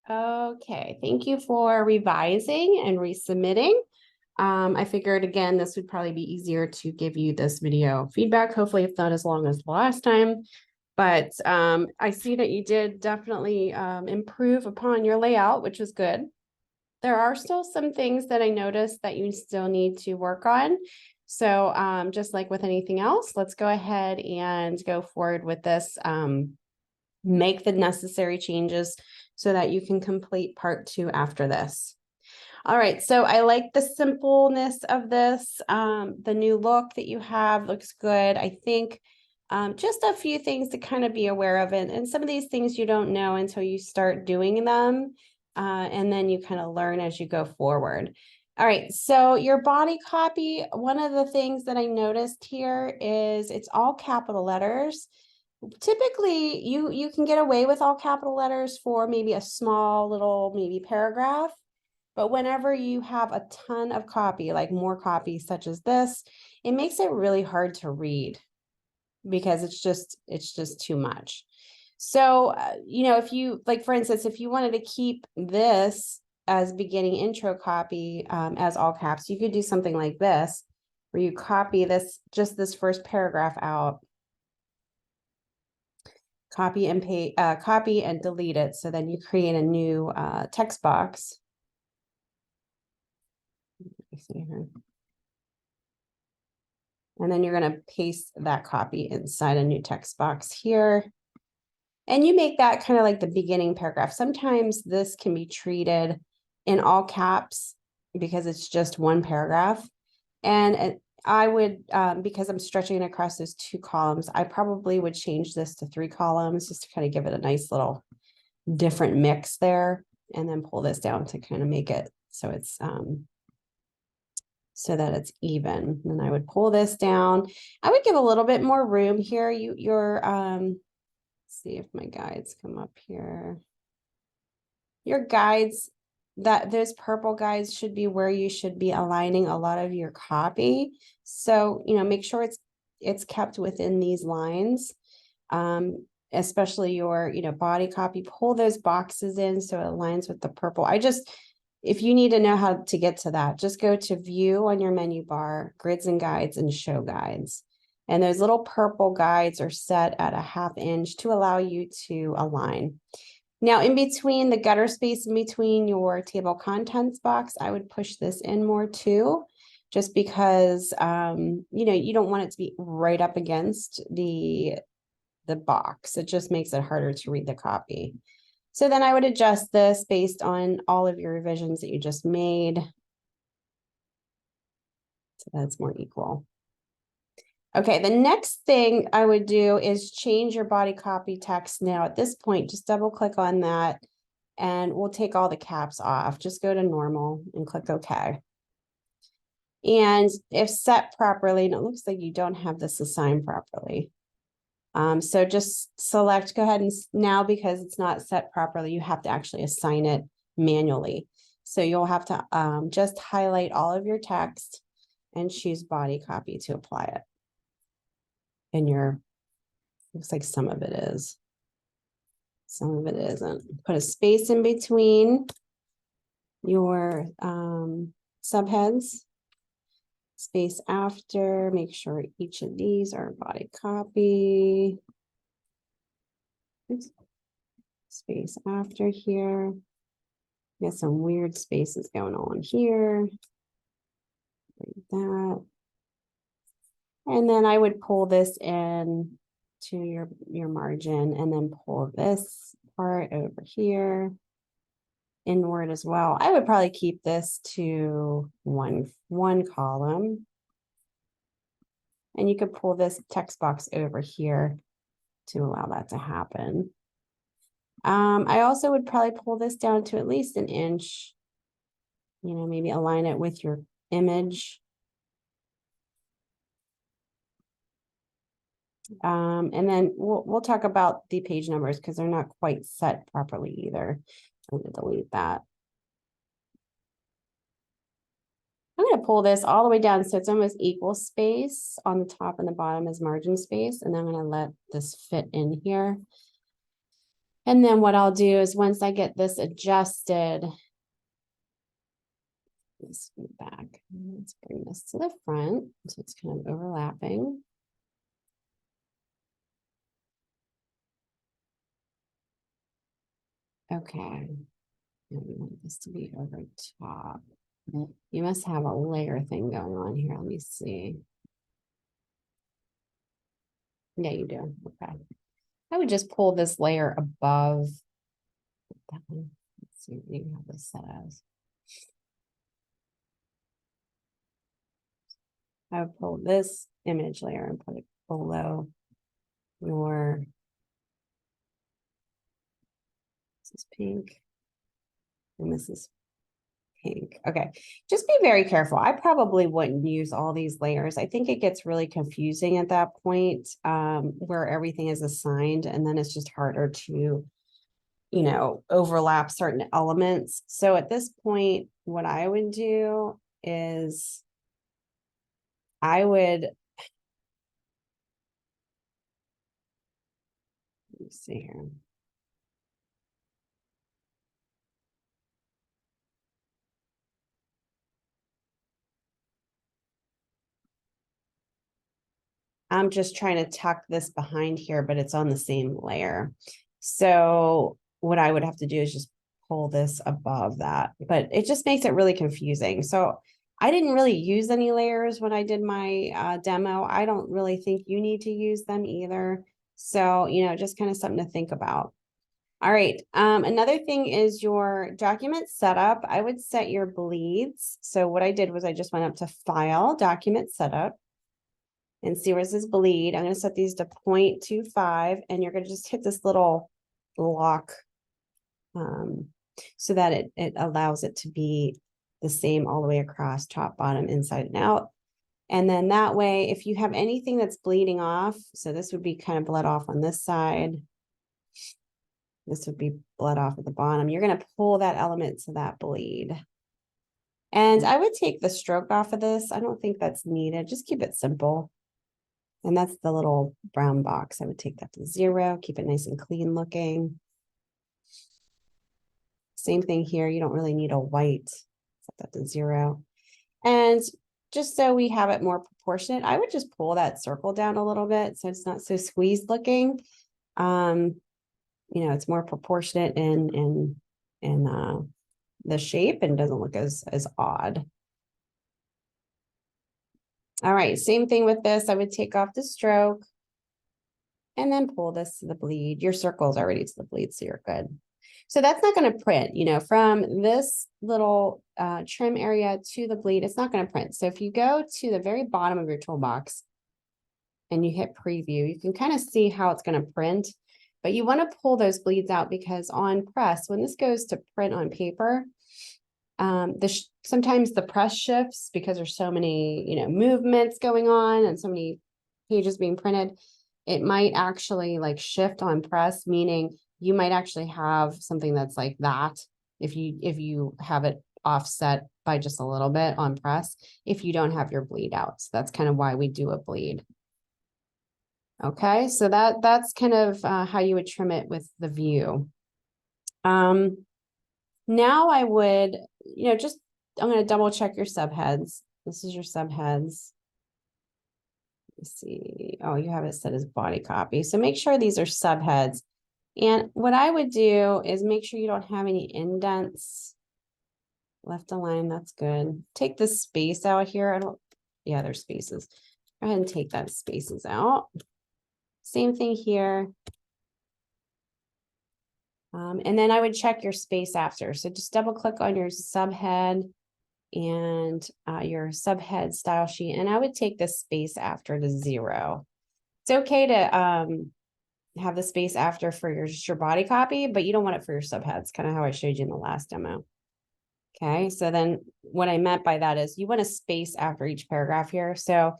Okay, thank you for revising and resubmitting. I figured again, this would probably be easier to give you this video feedback. Hopefully it's not as long as the last time, but I see that you did definitely improve upon your layout, which is good. There are still some things that I noticed that you still need to work on. So just like with anything else, let's go ahead and go forward with this. Make the necessary changes so that you can complete part 2 after this. All right, so I like the simpleness of this. The new look that you have looks good. I think just a few things to kind of be aware of, and some of these things you don't know until you start doing them, and then you kind of learn as you go forward. All right, so your body copy, one of the things that I noticed here is it's all capital letters. Typically, you can get away with all capital letters for maybe a small little maybe paragraph. But whenever you have a ton of copy, like more copies such as this, it makes it really hard to read because it's just too much. So, if you, like, for instance, if you wanted to keep this as beginning intro copy as all caps, you could do something like this, where you copy this, just this first paragraph out, copy and paste, copy and delete it. So then you create a new text box. And then you're going to paste that copy inside a new text box here. And you make that kind of like the beginning paragraph. Sometimes this can be treated in all caps because it's just one paragraph. And I would, because I'm stretching it across those 2 columns, I probably would change this to 3 columns just to kind of give it a nice little different mix there. And then pull this down to kind of make it so it's so that it's even. And I would pull this down. I would give a little bit more room here. Let's see if my guides come up here. Your guides, those purple guides should be where you should be aligning a lot of your copy. So, make sure it's kept within these lines. Especially your, body copy, pull those boxes in so it aligns with the purple. If you need to know how to get to that, just go to view on your menu bar, grids and guides, and show guides. And those little purple guides are set at a 1/2 inch to allow you to align. Now, in between the gutter space, in between your table contents box, I would push this in more too, just because, you don't want it to be right up against the box. It just makes it harder to read the copy. So then I would adjust this based on all of your revisions that you just made. So that's more equal. Okay, the next thing I would do is change your body copy text. Now at this point, just double click on that and we'll take all the caps off. Just go to normal and click OK. And if set properly, and it looks like you don't have this assigned properly. So just select, go ahead and now, because it's not set properly, you have to actually assign it manually. So you'll have to just highlight all of your text and choose body copy to apply it. And looks like some of it is. Some of it isn't. Put a space in between your subheads. Space after, make sure each of these are body copy. Oops. Space after here. Got some weird spaces going on here. Like that. And then I would pull this in to your margin and then pull this part over here inward as well. I would probably keep this to one column. And you could pull this text box over here to allow that to happen. I also would probably pull this down to at least 1 inch, maybe align it with your image. And then we'll talk about the page numbers because they're not quite set properly either. I'm going to delete that. I'm going to pull this all the way down so it's almost equal space on the top and the bottom is margin space. And then I'm going to let this fit in here. And then what I'll do is once I get this adjusted, let's move back. Let's bring this to the front. So it's kind of overlapping. Okay. And we want this to be over top. You must have a layer thing going on here. Let me see. Yeah, you do. Okay. I would just pull this layer above that one. Let's see what you have this set as. I would pull this image layer and put it below your, this is pink, and this is pink. Okay, just be very careful. I probably wouldn't use all these layers. I think it gets really confusing at that point, where everything is assigned, and then it's just harder to, you know, overlap certain elements. So at this point, what I would do is I would, let me see here. I'm just trying to tuck this behind here, but it's on the same layer. So what I would have to do is just pull this above that, but it just makes it really confusing. So I didn't really use any layers when I did my demo. I don't really think you need to use them either. So, you know, just kind of something to think about. All right. Another thing is your document setup. I would set your bleeds. So what I did was I just went up to File, Document Setup, and see where it says bleed. I'm going to set these to 0.25, and you're going to just hit this little lock, so that it allows it to be the same all the way across, top, bottom, inside and out. And then that way, if you have anything that's bleeding off, so this would be kind of bled off on this side. This would be bled off at the bottom. You're going to pull that element to that bleed. And I would take the stroke off of this. I don't think that's needed. Just keep it simple. And that's the little brown box. I would take that to 0, keep it nice and clean looking. Same thing here. You don't really need a white. Set that to 0. And just so we have it more proportionate, I would just pull that circle down a little bit so it's not so squeezed looking. You know, it's more proportionate in the shape and doesn't look as odd. All right, same thing with this. I would take off the stroke and then pull this to the bleed. Your circle's already to the bleed, so you're good. So that's not going to print, you know, from this little trim area to the bleed, it's not going to print. So if you go to the very bottom of your toolbox and you hit preview, you can kind of see how it's going to print, but you want to pull those bleeds out because on press, when this goes to print on paper, sometimes the press shifts because there's so many, you know, movements going on and so many pages being printed. It might actually like shift on press, meaning you might actually have something that's like that if you have it offset by just a little bit on press, if you don't have your bleed out. So that's kind of why we do a bleed. Okay, so that's kind of how you would trim it with the view. Now I would, you know, just, I'm going to double check your subheads. This is your subheads. Let's see. Oh, you have it set as body copy. So make sure these are subheads. And what I would do is make sure you don't have any indents. Left align, that's good. Take the space out here. Yeah, there's spaces. Go ahead and take that spaces out. Same thing here. And then I would check your space after. So just double click on your subhead and your subhead style sheet. And I would take the space after to 0. It's okay to have the space after for just your body copy, but you don't want it for your subheads, kind of how I showed you in the last demo. Okay, so then what I meant by that is you want a space after each paragraph here. So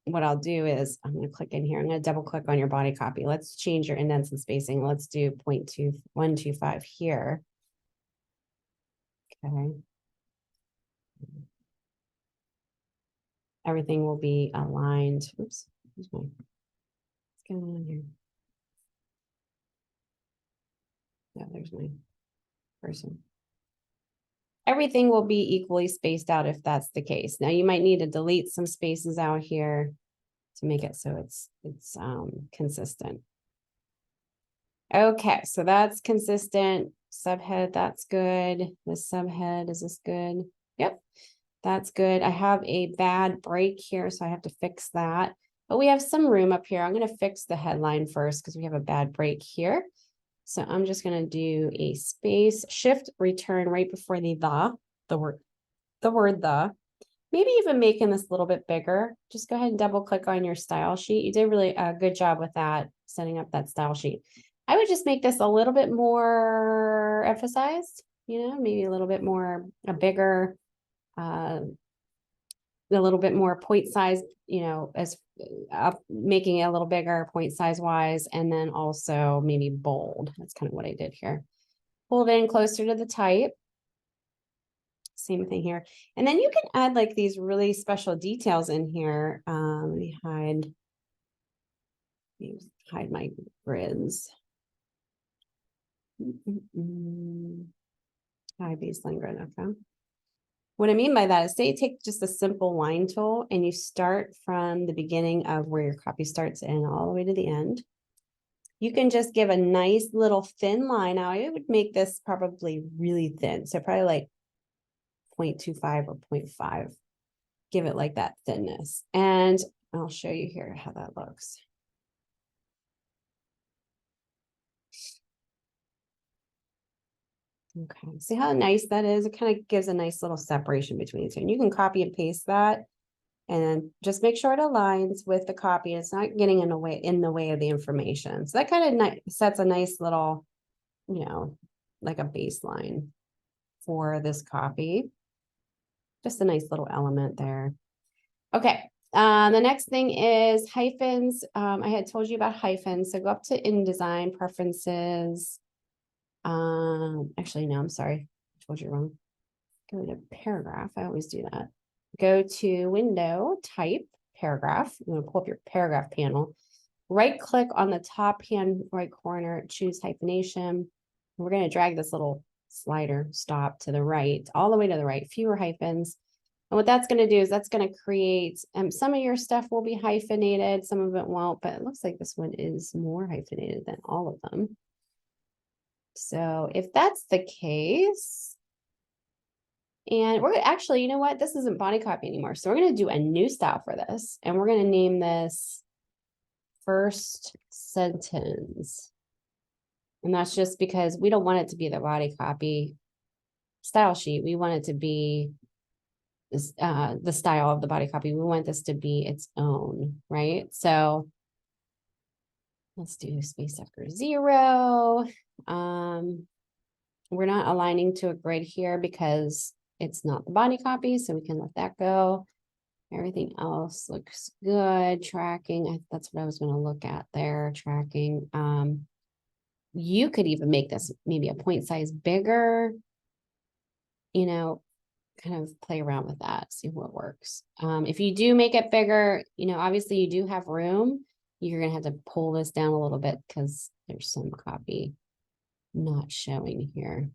what I'll do is I'm going to click in here. I'm going to double click on your body copy. Let's change your indents and spacing. Let's do 0.2125 here. Okay. Everything will be aligned. Oops. going on here? Yeah, there's my person. Everything will be equally spaced out if that's the case. Now you might need to delete some spaces out here to make it so it's consistent. Okay, so that's consistent. Subhead, that's good. This subhead, is this good? Yep, that's good. I have a bad break here, so I have to fix that. But we have some room up here. I'm going to fix the headline first because we have a bad break here. So I'm just going to do a space, shift, return right before the word the. Maybe even making this a little bit bigger. Just go ahead and double click on your style sheet. You did really a good job with that, setting up that style sheet. I would just make this a little bit more emphasized, maybe a little bit more, a bigger, a little bit more point size, as making it a little bigger point size wise, and then also maybe bold. That's kind of what I did here. Pull it in closer to the type. Same thing here. And then you can add like these really special details in here. Let me hide my grids. Hide baseline grid, okay. What I mean by that is say you take just a simple line tool and you start from the beginning of where your copy starts and all the way to the end. You can just give a nice little thin line. Now I would make this probably really thin. So probably like 0.25 or 0.5. Give it like that thinness. And I'll show you here how that looks. Okay, see how nice that is? It kind of gives a nice little separation between the two. And you can copy and paste that and then just make sure it aligns with the copy. It's not getting in the way of the information. So that kind of sets a nice little, like a baseline for this copy. Just a nice little element there. Okay, the next thing is hyphens. I had told you about hyphens. So go up to InDesign Preferences. Actually, no, I'm sorry. I told you wrong. Go to paragraph. I always do that. Go to Window, Type, Paragraph. I'm going to pull up your paragraph panel. Right click on the top hand right corner, choose hyphenation. We're going to drag this little slider stop to the right, all the way to the right, fewer hyphens. And what that's going to do is that's going to create, some of your stuff will be hyphenated, some of it won't, but it looks like this one is more hyphenated than all of them. So if that's the case, and we're actually, you know what? This isn't body copy anymore. So we're going to do a new style for this. And we're going to name this first sentence. And that's just because we don't want it to be the body copy style sheet. We want it to be the style of the body copy. We want this to be its own, right? So let's do space after 0. We're not aligning to a grid here because it's not the body copy, so we can let that go. Everything else looks good. Tracking, that's what I was going to look at there, tracking. You could even make this maybe a point size bigger, kind of play around with that, see what works. If you do make it bigger, obviously you do have room. You're going to have to pull this down a little bit because there's some copy not showing here.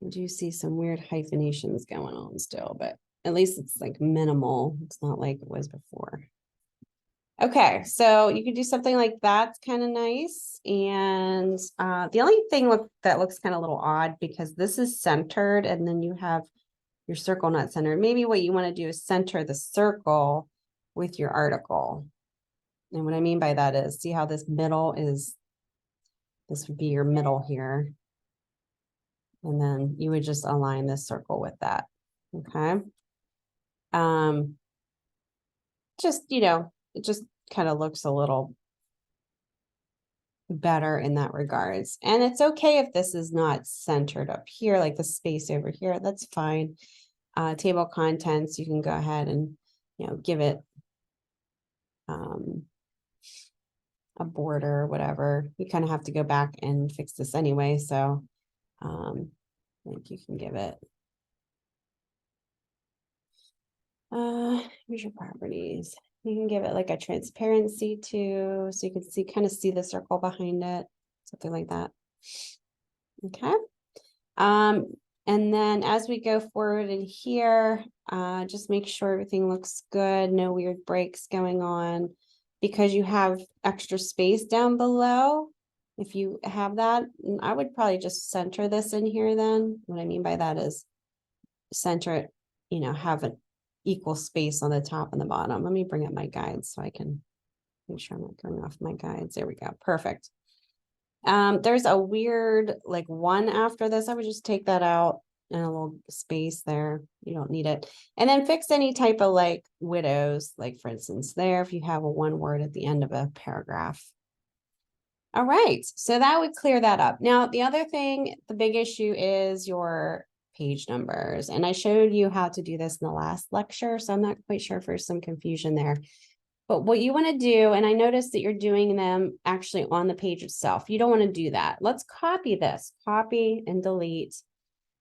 I do see some weird hyphenations going on still, but at least it's like minimal. It's not like it was before. Okay, so you can do something like that's kind of nice. And the only thing that looks kind of a little odd because this is centered and then you have your circle not centered. Maybe what you want to do is center the circle with your article. And what I mean by that is, see how this middle is, this would be your middle here. And then you would just align this circle with that. Okay. Just, it just kind of looks a little better in that regards. And it's okay if this is not centered up here, like the space over here, that's fine. Table of contents, you can go ahead and, give it a border or whatever. You kind of have to go back and fix this anyway. So I think you can give it, here's your properties. You can give it like a transparency too, so you can see, kind of see the circle behind it, something like that. Okay. And then as we go forward in here, just make sure everything looks good, no weird breaks going on, because you have extra space down below. If you have that, I would probably just center this in here then. What I mean by that is center it, you know, have an equal space on the top and the bottom. Let me bring up my guides so I can make sure I'm not going off my guides. There we go. Perfect. There's a weird like one after this. I would just take that out and a little space there. You don't need it. And then fix any type of like widows, like for instance, there, if you have a one word at the end of a paragraph. All right, so that would clear that up. Now, the other thing, the big issue is your page numbers. And I showed you how to do this in the last lecture, so I'm not quite sure if there's some confusion there. But what you want to do, and I noticed that you're doing them actually on the page itself. You don't want to do that. Let's copy this, copy and delete.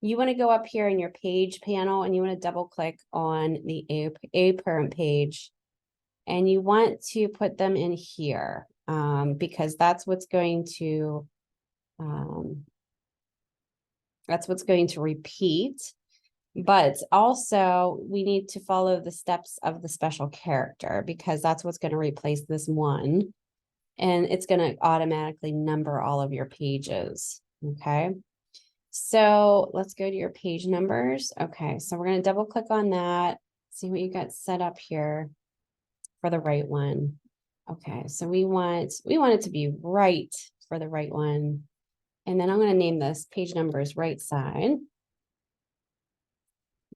You want to go up here in your page panel and you want to double click on the A parent page. And you want to put them in here because that's what's going to repeat. But also we need to follow the steps of the special character because that's what's going to replace this one. And it's going to automatically number all of your pages. Okay. So let's go to your page numbers. Okay. So we're going to double click on that. See what you got set up here for the right one. Okay. So we want it to be right for the right one. And then I'm going to name this page numbers right side.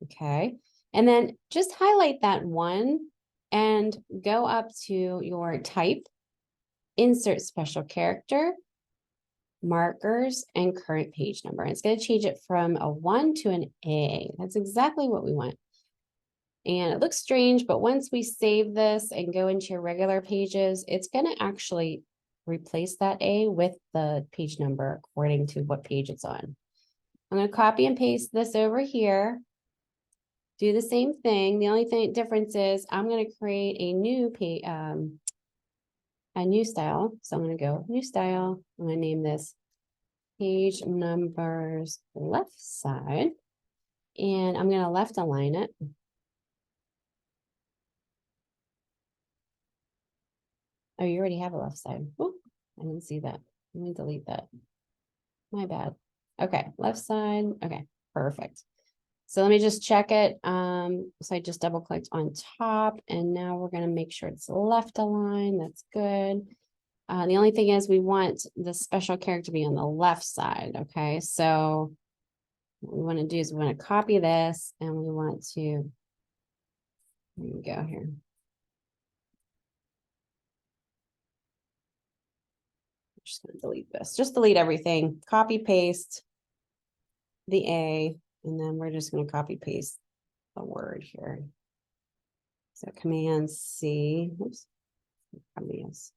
Okay. And then just highlight that one and go up to your type, insert special character, markers, and current page number. And it's going to change it from a 1 to an A. That's exactly what we want. And it looks strange, but once we save this and go into your regular pages, it's going to actually replace that A with the page number according to what page it's on. I'm going to copy and paste this over here. Do the same thing. The only difference is I'm going to create a new page, a new style. So I'm going to go new style. I'm going to name this page numbers left side. And I'm going to left align it. Oh, you already have a left side. Oh, I didn't see that. Let me delete that. My bad. Okay, left side. Okay, perfect. So let me just check it. So I just double clicked on top and now we're going to make sure it's left aligned. That's good. The only thing is we want the special character to be on the left side. Okay, so what we want to do is we want to copy this and we want to, here we go here. I'm just going to delete this. Just delete everything. Copy, paste the A, and then we're just going to copy paste a word here. So Command C. Oops. Yes.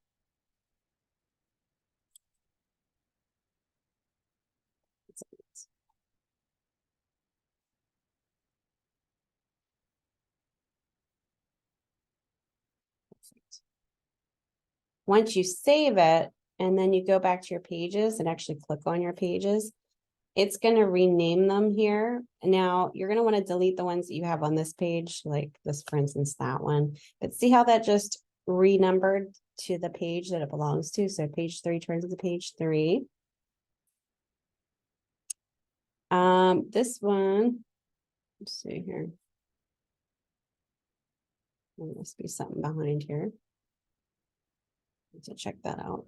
Once you save it, and then you go back to your pages and actually click on your pages, it's going to rename them here. Now you're going to want to delete the ones that you have on this page, like this, for instance, that one. But see how that just renumbered to the page that it belongs to. So page 3 turns into page 3. This one, let's see here. There must be something behind here. To check that out.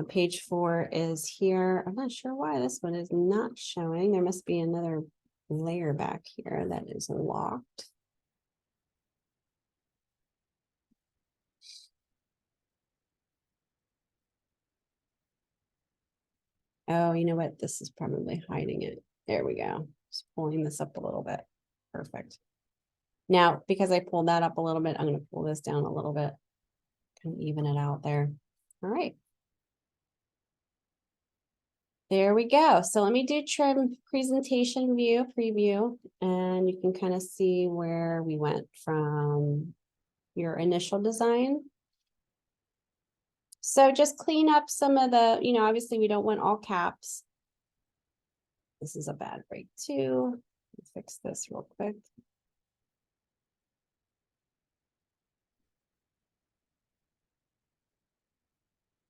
Page 4 is here. I'm not sure why this one is not showing. There must be another layer back here that is locked. Oh, you know what? This is probably hiding it. There we go. Just pulling this up a little bit. Perfect. Now, because I pulled that up a little bit, I'm going to pull this down a little bit and even it out there. All right. There we go. So let me do trim presentation view preview, and you can kind of see where we went from your initial design. So just clean up some of the, obviously we don't want all caps. This is a bad break too. Let's fix this real quick.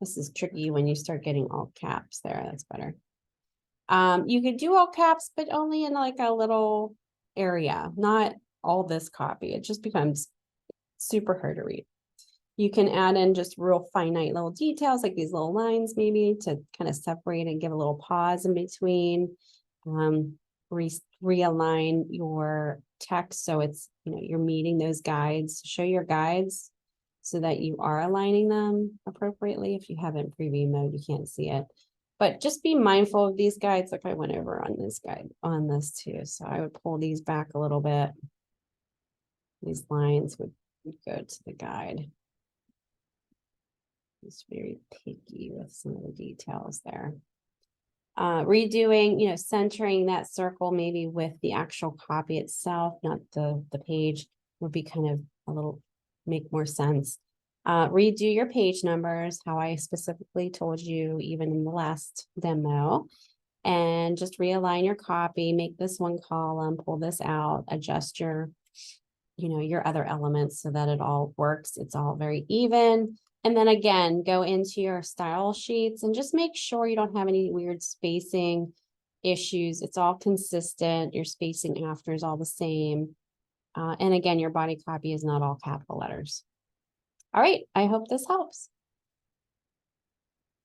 This is tricky when you start getting all caps there. That's better. You could do all caps, but only in like a little area, not all this copy. It just becomes super hard to read. You can add in just real finite little details like these little lines maybe to kind of separate and give a little pause in between. Realign your text so it's, you're meeting those guides. Show your guides so that you are aligning them appropriately. If you have it in preview mode, you can't see it. But just be mindful of these guides. Like I went over on this guide on this too. So I would pull these back a little bit. These lines would go to the guide. It's very picky with some of the details there. Redoing, centering that circle maybe with the actual copy itself, not the page, would be kind of a little, make more sense. Redo your page numbers, how I specifically told you even in the last demo, and just realign your copy, make this one column, pull this out, adjust your, your other elements so that it all works. It's all very even. And then again, go into your style sheets and just make sure you don't have any weird spacing issues. It's all consistent. Your spacing after is all the same. And again, your body copy is not all capital letters. All right, I hope this helps.